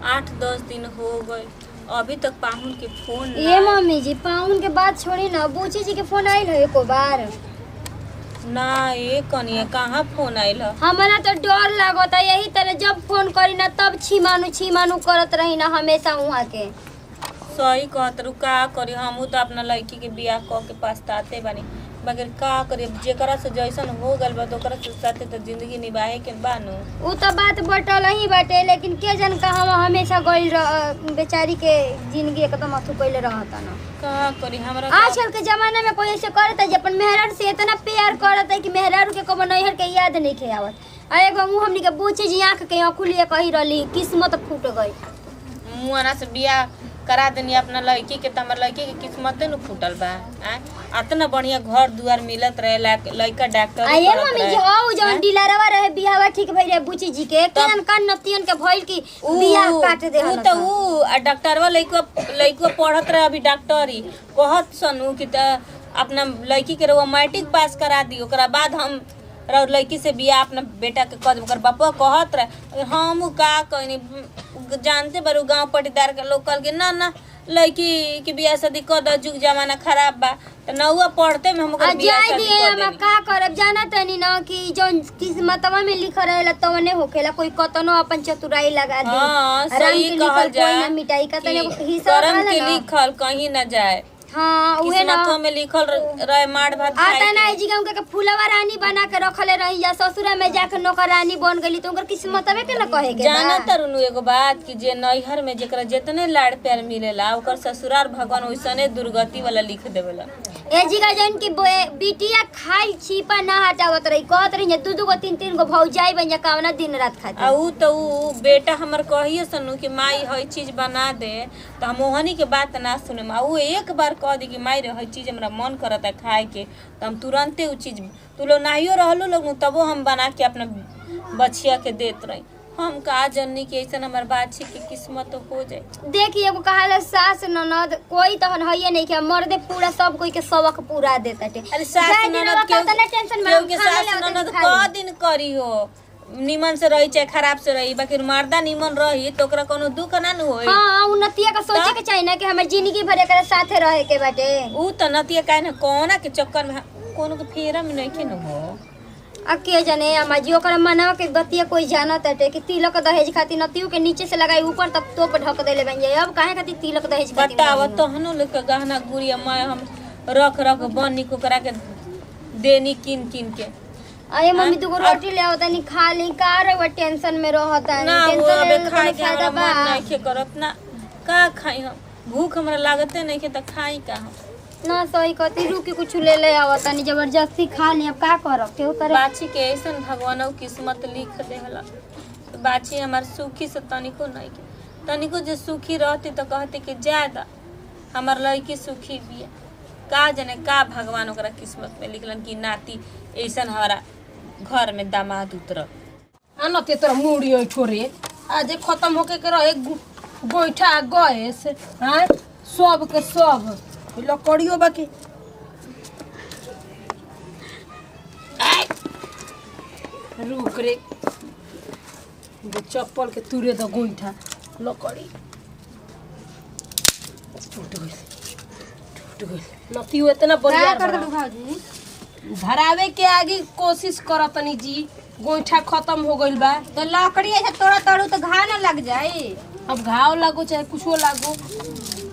8-10 दिन हो गए, अभी तक पाहुन के फोन ये मम्मी जी पाहुन के बात छोड़ी ना, बूची जी के फोन आइल है एको बार ना। ये कनिया कहाँ फोन आइल है? हमारा तो डर लागता, यही तरह जब फोन करी ना तब छीमानू करत रही ना हमेशा वहाँ के। सही कहत रू, का करी हमहू तो अपना लड़की के बियाह क के पछताते बानी, मगर का करी जेकरा से जैसन हो गल बा तो ओकरा से साथे तो जिंदगी निभाए के बानू। उ तो बात बटल ही बाटे, लेकिन के जन का हम हमेशा गइल बेचारी के जिंदगी एकदम अथु कइले रहता ना। का करी हमरा आजकल के जमाना में कोई ऐसे करता है अपन मेहरारू से इतना प्यार करता है कि मेहरारू के कबो नैहर के याद नहीं के आवत। आ एगो मुंह हमनी के बूची जी आंख के अकुलिए कही रहली, किस्मत फूट गई। मुआना से बियाह करा देनी अपना लड़की के, तो हमार लड़की के किस्मते न फूटल बा। इतना बढ़िया घर दुआर मिलत रहे, लड़का डॉक्टर आये मम्मी जी हो जौन डीलरवा रहे बियाहवा ठीक भई रे बूची जी के केन कान नतियन के भइल की बियाह काट दे हन। तो ऊ डॉक्टरवा लइको पढ़त रहे अभी डॉक्टरी, कहत सनु कि त अपना लड़की के रउआ मैट्रिक पास करा दी, ओकरा बाद हम लड़की से बियाह अपना बेटा के कर। ओकर बापा कहत रहे, हम का कहनी जानते बारू गांव पटीदार के लोग कल के ना लड़की के बियाह शादी कर दो, जुग जमाना खराब बा। तो नौवा पढ़ते में हम ओकर बियाह शादी कर देनी। का करब जाना तनी ना कि जौन किस्मतवा में लिखल रहेला तवने होखेला, कोई कतनो अपन चतुराई लगा दे। हां सही कहल जा, कोई ना मिटाई का तने हिसाब करम के लिखल कहीं ना जाए। हाँ उहे ना किस्मतों में लिखल रहे मार भात खाए। आता ना जी गांव के फुलवा रानी बना के रखले रही, या ससुरा में जाके नौकरानी बन गली तो उनकर किस्मतवे के ना कहे के जाना तरुनु एगो बात कि जे नैहर में जेकरा जितने लाड़ प्यार मिलेला ओकर ससुराल भगवान ओइसने दुर्गति वाला लिख देवेला। ए जीगा जन की बिटिया खाई छिपा ना हटावत रही, कहत रही दू गो तीन गो भौजाई बन जा कावना दिन रात खाती। आ ऊ तो ऊ बेटा हमर कहिए सनु कि माई हई चीज बना दे, तो हम ओहनी के बात ना सुने। मा ऊ एक बार कह दी कि माई रे हई चीज हमरा मन करता खाए के, तो हम तुरंते ऊ चीज तू लोग नाहियो रहलो लोग तबो हम बना के अपना बछिया के देत रही। हम का जननी के ऐसा हमार बाछी की किस्मत तो हो जाए। देखिए एगो कहाला सास ननद कोई तहन हइए नहीं के मर्दे पूरा सब कोई के सबक पूरा देता टे। अरे सास ननद के टेंशन में के सास ननद क दिन करी हो, निमन से रही चाहे खराब से रही, बाकी मर्दा निमन रही तो ओकरा कोनो दुख ना न होई। हां उन्नतिया का सोचे के चाहिए ना कि हमर जिंदगी भर एकरा साथे रहे के बाटे। ऊ त नतिया काहे न कोना के चक्कर में कोनो के फेरा में नहीं के न हो। आ के जाने अम्मा जी ओकरा मनवा के गतिया कोई जानत है कि तिलक दहेज खातिर नतियू के नीचे से लगाई ऊपर तक तो पर ढक देले बन जाए। अब काहे खातिर तिलक दहेज खातिर बताव तहनो लोग के गहना गुड़िया मैं हम रख बनी को करा के देनी किन के। अरे मम्मी दुगो रोटी ले आवता नहीं खा ली का रे टेंशन में रहता है। ना टेंशन ले खाए के हमरा मन नहीं के करत ना, का खाई हम भूख हमरा लागते नहीं के त खाई का हम ना। सही कहती रुकी कुछ ले आवता नहीं जबरदस्ती खा ली, अब का करब केहू करे। बाछी के ऐसन भगवान किस्मत लिख देहला, तो बाछी हमार सुखी से तनिको नहीं के, तनिको जे सुखी रहती तो कहते कि ज्यादा हमार लड़की सुखी बिया। का जाने का भगवान ओकरा किस्मत में लिखलन कि नाती ऐसन हमारा घर में दामाद उतर आनते तोरा मुड़ी छोरे आज खत्म होके के रहे गोइठा गैस। हाँ सब के सब लकड़ियों बाकी रुक रे चप्पल के तुरे दो गोइठा लकड़ी टूट गई नतियो इतना बढ़िया कर दो भाजी धरावे के आगे कोशिश करतनी जी, गोइठा खत्म हो गइल बा तो लकड़ी ऐसे तोड़ा तोड़ू तो घाव ना लग जाए। अब घाव लागो चाहे कुछो लागो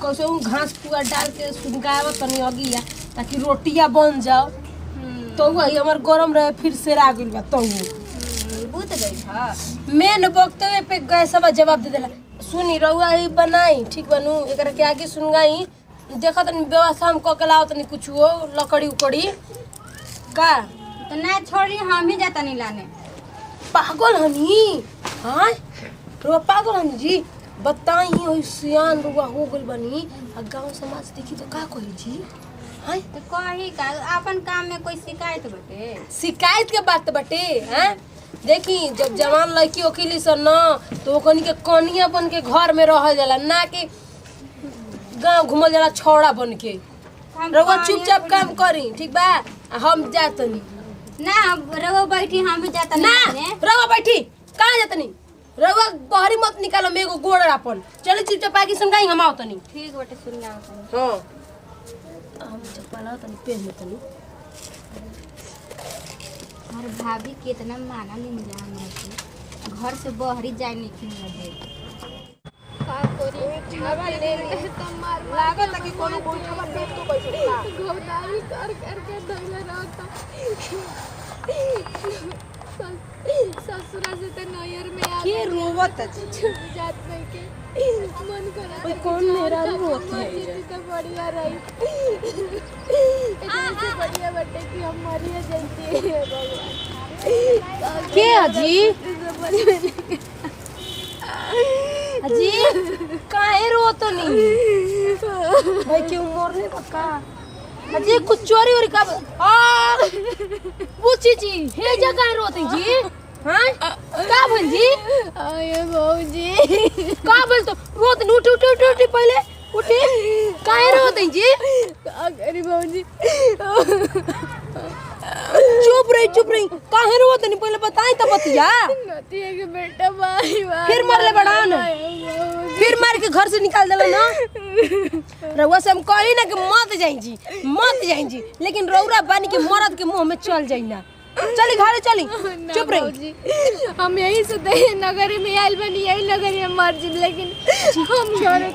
कैसे घास पूरा डाल के सुनगाव तनी अगिया ताकि रोटियां बन जाओ। तो वही हमार गरम रहे फिर से आ गइल बा। तो बुत गई हां मेन वक्तव्य पे गैसवा जवाब दे देला। सुनी रहुआ ही बनाई ठीक बनू एकरा के आगे सुनगाई देखत तनी व्यवस्था हम क के लाओ तनी कुछो लकड़ी उकड़ी का तो ना छोड़ी हम ही जाता नहीं लाने। पागल हनी हां रो पागल हनी जी बताई हो सियान रुआ हो गइल बनी आ गांव समाज देखी तो का कही जी। हां तो कही का अपन काम में कोई शिकायत बटे? शिकायत के बात बटे हैं। देखी जब जवान लड़की वकीली सन न तो ओकनी के कनिया बन के घर में रह जाला ना कि गांव घुमल जाला छौड़ा बन के। रउआ चुपचाप काम करी ठीक बा, हम जातनी ना रहो बैठी हम भी जाता ना नहीं। रउआ बैठी कहाँ जातनी रउआ बहरी मत निकालो मेगो गोड़ अपन चले चुपचाप आके सुनगाई हम आओ तनी ठीक बटे सुन जाओ हां हम चप्पल तनी पहन ले तनी और भाभी कितना माना नहीं मिला हमके घर से बहरी जाए नहीं खिला दे का करी हवा ले तो मार लागत कि कोनो कोई खबर दे तो कैसे घोड़ाई कर के धइले रहता ससुरा से तो नयर में आ के रोवत जात नहीं के मन करा कोई कौन मेरा रोवत है तो बढ़िया रही ऐसे बढ़िया बटे कि हम मरिए जल्दी है भगवान के अजी अजी काहे रोत नहीं भाई क्यों मरने पक्का अजी कुछ चोरी और का पूछी जी हे जगह रोते जी हां का भन जी आये भौजी का बोल तो रोत उठ पहले उठी काहे रोते जी का करी भौजी चुप रही काहे रोते नहीं पहले बताई तो बतिया नतिया के बेटा भाई फिर मरले बड़ान फिर मार के घर से निकाल देला ना रउआ से हम कहली ना कि मत जाई जी लेकिन रउरा बानी के मरद के मुंह में चल जाई ना चली घरे चली चुप रही हम यही से नगर में आइल बनी यही नगर में मर जी लेकिन हम घरे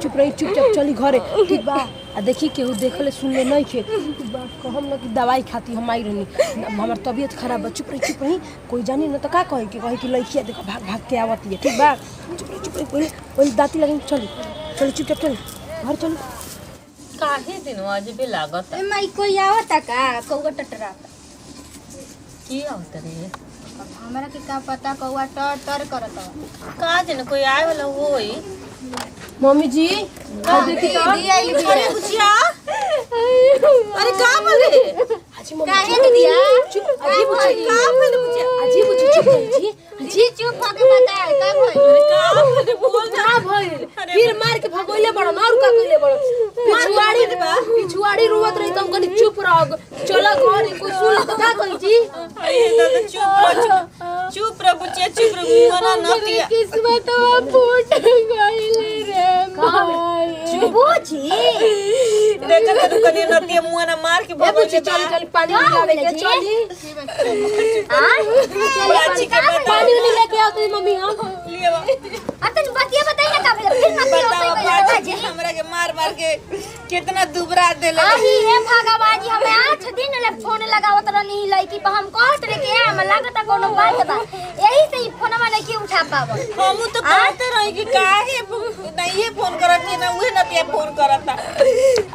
चुप रही चुपचाप चली घरे ठीक बा आ देखी केहू देखले सुनले नहीं खे कहम ना कि दवाई खाती हम आई रहनी हमार तबीयत खराब बा चुप रही कोई जानी ना तो का कहे कि लड़किया देखो भाग के आवती है ठीक बा चुप रही पहले दाती लगे चली चुपचाप चली घर चली काहे दिन आज भी लागत ए माई कोई आवता का कौवा टटरा की आवत रे हमरा के का पता कौवा टर करत का दिन कोई आए वाला होई मम्मी जी दी आइल अरे बुचिया अरे का बोले हाजी मम्मी काहे दिया चुप अजी बुची का बोले बुचिया अजी बुची चुप रही जी चुप होके बता का भइल अरे का बोले बोल का भइल फिर मार के भगोइले बड़ और का कइले बड़ पिछुआड़ी रोवत रही तो हम कहनी चुप रह चलो घर कोई सुन ले तो का कही जी अरे दादा चुप रह बुचिया चुप रह मना नतिया किस्मत फूट गइल रे भाई बुची देखा तो कनी नतिया मुंह ना मार के ए बुची चल पानी लावे के चली हां बाची के बता पानी नहीं लेके आती मम्मी हम लिए बा अतन बतिया बताई ना का फिर नतिया बताओ होते बाजी हमरा के मार के कितना दुबरा देले अभी हे भगवान जी हमें 8 दिन ले फोन लगावत रहनी लड़की पर हम कहत रे के हम लागत कोनो बात बा यही से ही फोनवा नहीं की उठा पाव हम तो कहते रही कि काहे नहीं फोन करत ना उहे नतिया फोन करता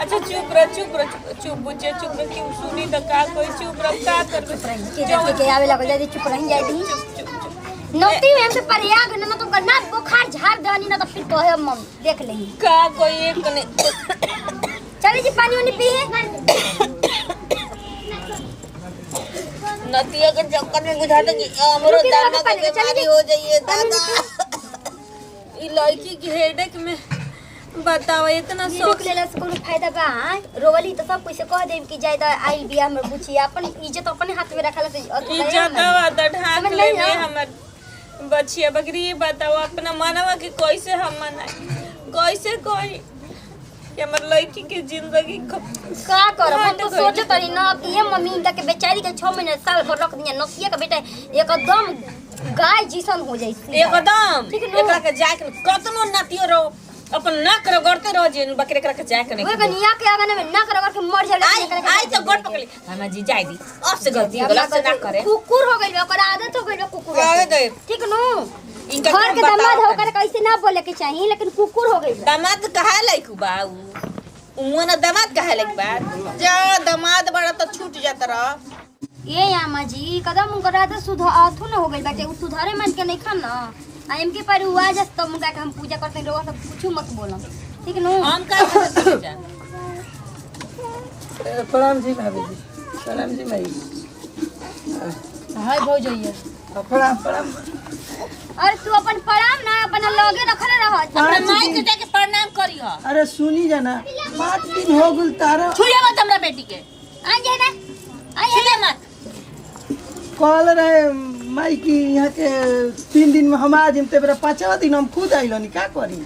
अच्छा चुप बुझे चुप रह क्यों सुनी तो का कोई चुप रह का कर के आवे लग जाई चुप रही जाई नोती में हमसे परियाग न तो करना बुखार झाड़ दनी ना तो फिर तो है मम देख लेही का कोई एक ने चली जी पानी उनी पी नतिया के चक्कर में बुझाता कि हमरो दाना के बीमारी हो जाइए दादा ई लड़की की हेडेक में बताओ इतना शौक लेला से कोनो फायदा बा रोवली तो सब कुछ कह देम कि जायदा आइल बिया हमर बुची अपन इज्जत अपने हाथ में रखला से इज्जत दवा त ढाक ले में हमर बचिया बकरी बताओ अपना मानवा के कैसे हम मनाई कैसे कोई कि हमर लड़की के जिंदगी का करब हम तो सोचत रही ना अब ये मम्मी इनका के बेचारी के 6 महीने साल भर रख दिया नतिया का बेटा एकदम गाय जीसन हो जाई एकदम एकरा के जाय के कतनो नतियो रो अपन नक रगड़ते रह जे बकरे के जाय के नहीं ओए कनिया के आगे में नक रगड़ के मर जाला आई तो गोड़ पकड़ी हमें जी जाय दी अब से गलती गलत से ना करे कुकुर हो गइल ओकर आदत हो गइल कुकुर आवे दे ठीक नु इनका घर के दामाद होकर कैसे ना बोले के चाहिए लेकिन कुकुर हो गइल दामाद कहा लाइक बा उमना दामाद कहा लाइक बा जा दामाद बड़ा तो छूट जात रह ये आमा जी कदम उनकर आदत सुधार हो गइल बाटे उ सुधारे मन के नहीं खाना आ इनके पर हुआ जस तो मुका के हम पूजा करते रहो सब कुछ मत बोलम ठीक नु हम का करते जा प्रणाम जी भाभी जी प्रणाम जी भाई हाय भौजैया प्रणाम और तू अपन प्रणाम ना अपन लगे रखले रह अपना माई के जाके प्रणाम करी हो अरे सुनी जाना 5 दिन हो गल तारा छुए मत हमरा बेटी के आ जाए ना आ छुए मत कॉल रहे माई की यहाँ के 3 दिन में हम आ जिम ते बेरा 5वां दिन हम खुद आइलनी का करी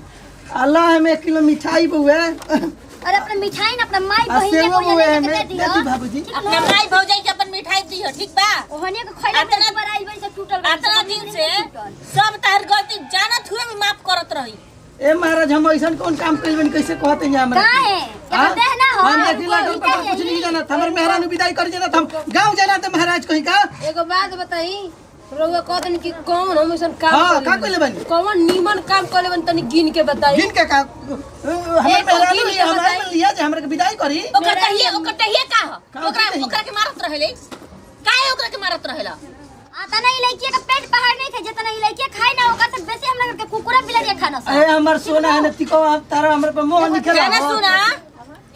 अल्लाह हमें 1 किलो मिठाई बुए अरे अपना मिठाई ना अपना माई आ बहिन के सेव बोले बुए दे में दियो देती बाबूजी अपने माई भौजाई के अपन मिठाई दियो ठीक बा ओहने के खइला में बराई बन से टूटल बा। इतना दिन से सब तार गलती जानत हुए भी माफ करत रही ए महाराज हम ऐसा कौन काम कइबन कैसे कहते हैं हमरा का है हाँ? क्या देह ना हो हम देखी लागल पर कुछ नहीं जाना हमर मेहरान विदाई कर जाना हम गांव जाना त महाराज कहीं का एगो बात बताई रउआ कहतन कि कौन हम ऐसन काम हां करेनी? का कइले बनी कौन नीमन काम करे बन तनी गिन के बताई दिन के का हमर मेहरान लिया हमरा लिया जे हमरा के विदाई करी ओकर कहिए का हो का ओकरा कहिए? ओकरा के मारत रहेले काहे ओकरा के मारत रहेला आता नहीं लड़की का पेट बाहर नहीं थे जितना ही लड़की खाई ना ओकर से बेसी हम लोग के कुकुरा बिलाड़िया खाना सा ए हमर सोना है न तिको तारा हमर पर मोह निकला है ना सुना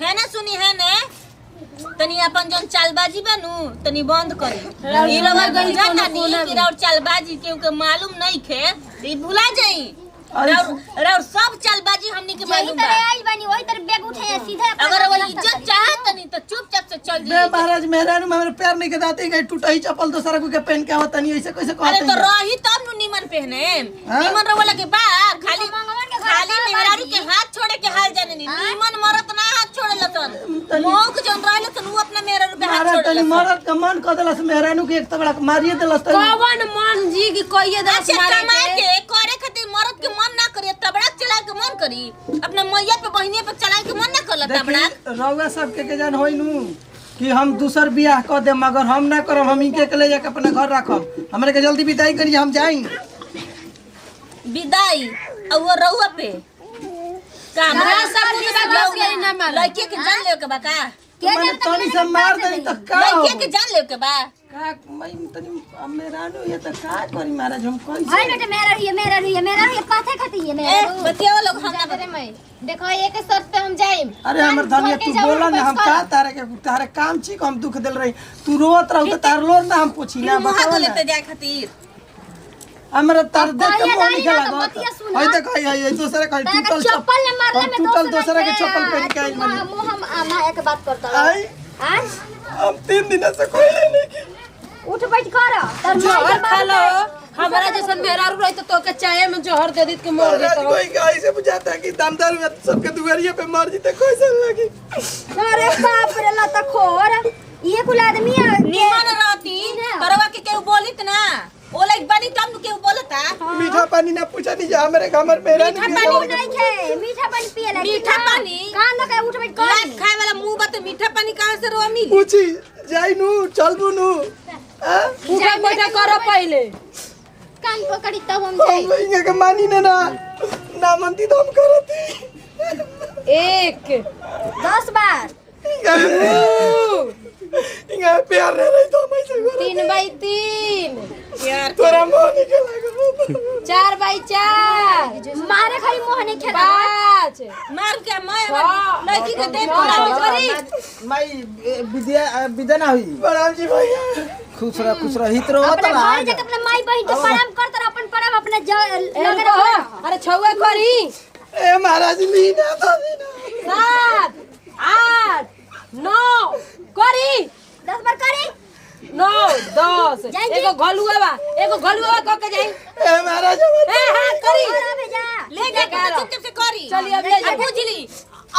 है ना सुनी है ने तनी अपन जोन चालबाजी बनू तनी बंद करी ई रवा गई जाना नी कि और चालबाजी के मालूम नहीं खे ई भुला जाई और सब चालबाजी हमनी के यही मालूम बा तरह आई बनी वही तरह बेग उठे सीधे अपना अगर वो रास्ता इज्जत पे। चाहत तनी तो चुपचाप से चल बे जाई महाराज मेहरान में हमरे पैर नहीं के दाते गए टूटही चप्पल दूसरा को के पहन के आवत नहीं ऐसे कैसे अरे कहते तो हैं रही तब नु निमन पहने हाँ? निमन रवला के बा खाली मंगवन के घर खाली का मेहरारू बाजी। के हाथ छोड़े के हाल जाने नी हाँ? निमन मरत ना हाथ छोड़े लतन तनी- मौक जन रहले तन वो अपना मेहरारू पे हाथ महाराज छोड़े तनी लतन मरद का मन क देलस मेहरानू के एक तगड़ा मारिए देलस तनी कौन मन जी की कहिए दस अच्छा मारे कमाए के के करे खातिर मरद के मन ना करिए तबड़ा चला के मन करी अपना मैया पे बहिनी पे चलाए के मन ना करला तबड़ा देखी रउआ सबके के जान होई नु कि हम दूसर बियाह क दे मगर हम ना करब हम इनके के ले जाके अपना घर रखब हमरे के जल्दी विदाई करिए हम जाई विदाई और वो रहुआ पे का हमरा सब बस गई ना मालूम। लड़के के जान ले के बा का मैंने तनी से मार दे त का हो लड़के के जान ले के बा का मैं तनी मेहरानू ये त का करी महाराज हम भाई कैसे बेटे मेरा रही पाथे खाती है ए मेरा बतिया लोग हम ना अरे मैं देखो एक शर्त पे हम जाए अरे हमर धनिया तू बोला ना हम का तारे काम छी हम दुख देल रही तू रोत रहू त तार लोर ना हम पूछी ना मुंह बताओ हाथ ना लेते जाए खातिर हमरा तार देख के कहिया मोह जाई निकल ना तो लागत बतिया सुना। हई देख हई दूसरे का तारा टूटल चप्पल ने मारले में टूटल दूसरे के चप्पल पहन के आई बनी मुंह हम माया के बात करता आई आज हम 3 दिन से कोई नहीं की उठ बैठ कर तर जहर खा लो हमारा जैसन मेहरारू रही तो के चाय में जहर दे दी के मर महाराज गई कोई गाय से बुझाता है कि दामदार में सबके दुआरिये पे मर जीते कैसे लगी अरे बाप रे लता खोर ये कुल आदमी है निमन रहती परवा के केहू बोलित ना ओ लाइक बनी तब नु केहू बोलता मीठा पानी ना पूछा नहीं जा हमरे हमर मेरा मीठा पानी नहीं खे मीठा पानी पिए ला मीठा पानी? कान दो के उठ बैठ कर लाख खाए वाला मुंह बा तो मीठा पानी कहां से रोआ मिली पूछी जाई नु चलबू नु हां उठा बैठा करो पहले कान पकड़ी तब हम जाए हम इंगे के मानी ना मनती तो हम करती एक 10 बार इंगे प्यार रे रही तो हम ऐसे करो 3x3 यार तोरा मोह निकल 4x4 मारे खाली मोह नहीं खेला 5 मार के मैं लड़की के देख के करी माई विद्या ना हुई बराम जी भैया खुश रह हित रहो अपने तो घर जाके अपने माई बहन के प्रणाम कर तर अपन प्रणाम अपने लगे रहो अरे छौआ करी ए महाराज लीना तो लीना 7 8 9 करी 10 बार करी 9 10 जाएंगे? एगो घलुआ क के जाई ए महाराज ए हां करी और भेजा ले जा के चुपचाप से करी चलिए अब ले जा। बुझली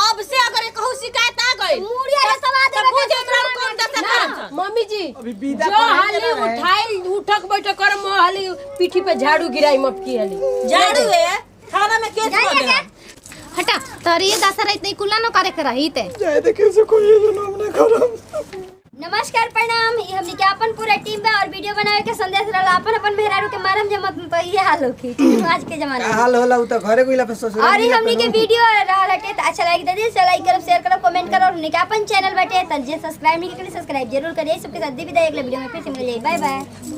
अब से अगर कहू शिकायत आ गई मुड़िया के सवा तो देवे बुझे हमरा कौन दशा करम मम्मी जी अभी विदा जो हाली उठाई उठक बैठक कर हाली पीठी पे झाड़ू गिराई मपकी हाली झाड़ू है खाना में केस कर देना हटा तरी दशा रही कुला न करे के रही ते जाए देखे से कोई ये नाम ना करम नमस्कार प्रणाम ये हमनी के अपन पूरा टीम बा और वीडियो बनावे के संदेश रहला अपन अपन मेहरारू के मारम जमत तो ये हाल होखी आज के जमाना में हाल होला उ त घरे गइला पे ससुर और ये हमनी के वीडियो रहला के त अच्छा लाइक दे दी लाइक करब शेयर करब कमेंट करब हमनी के अपन चैनल बाटे त जे सब्सक्राइब नहीं करे सब्सक्राइब जरूर करिए सबके साथ दी विदाई अगले वीडियो में फिर से मिल जाए बाय बाय